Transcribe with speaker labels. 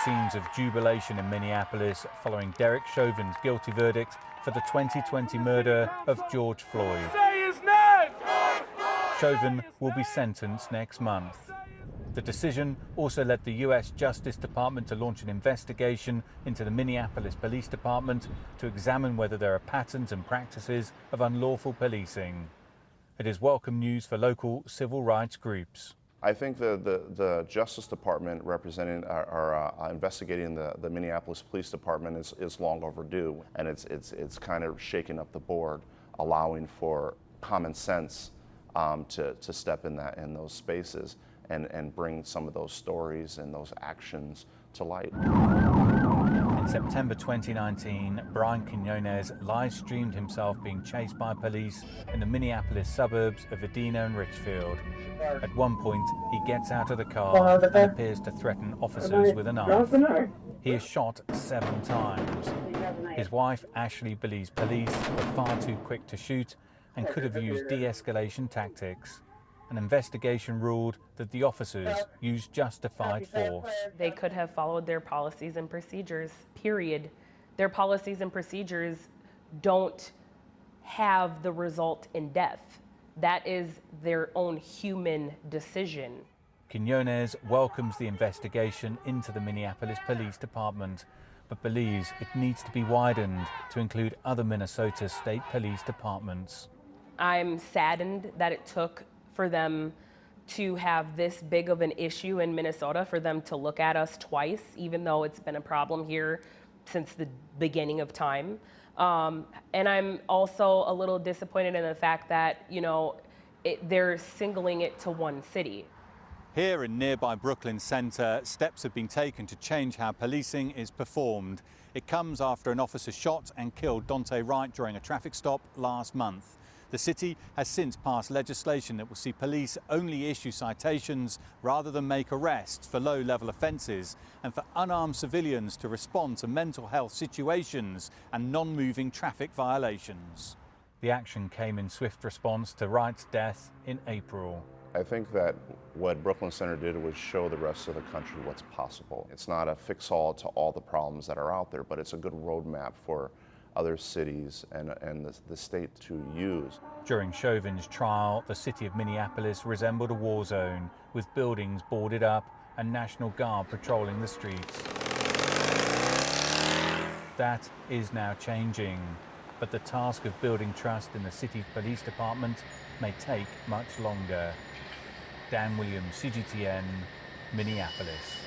Speaker 1: scenes of jubilation in Minneapolis following Derek Chauvin's guilty verdict for the 2020 murder of George Floyd. Chauvin will be sentenced next month. The decision also led the U.S. Justice Department to launch an investigation into the Minneapolis Police Department to examine whether there are patterns and practices of unlawful policing. It is welcome news for local civil rights groups.
Speaker 2: I think the Justice Department representing or investigating the Minneapolis Police Department is long overdue, and it's kind of shaking up the board, allowing for common sense to step in those spaces and bring some of those stories and those actions to light.
Speaker 1: In September 2019, Brian Quinones live-streamed himself being chased by police in the Minneapolis suburbs of Edina and Richfield. At one point, he gets out of the car and appears to threaten officers with a knife. He is shot 7 times. His wife, Ashley, believes police were far too quick to shoot and could have used de-escalation tactics. An investigation ruled that the officers used justified force.
Speaker 3: They could have followed their policies and procedures, period. Their policies and procedures don't have the result in death. That is their own human decision.
Speaker 1: Quinones welcomes the investigation into the Minneapolis Police Department, but believes it needs to be widened to include other Minnesota state police departments.
Speaker 3: I'm saddened that it took for them to have this big of an issue in Minnesota, for them to look at us twice, even though it's been a problem here since the beginning of time. And I'm also a little disappointed in the fact that, they're singling it to one city.
Speaker 1: Here in nearby Brooklyn Center, steps have been taken to change how policing is performed. It comes after an officer shot and killed Daunte Wright during a traffic stop last month. The city has since passed legislation that will see police only issue citations rather than make arrests for low-level offences, and for unarmed civilians to respond to mental health situations and non-moving traffic violations. The action came in swift response to Wright's death in April.
Speaker 2: I think that what Brooklyn Center did was show the rest of the country what's possible. It's not a fix-all to all the problems that are out there, but it's a good roadmap for other cities and the state to use.
Speaker 1: During Chauvin's trial, the city of Minneapolis resembled a war zone, with buildings boarded up and National Guard patrolling the streets. That is now changing, but the task of building trust in the city's police department may take much longer. Dan Williams, CGTN, Minneapolis.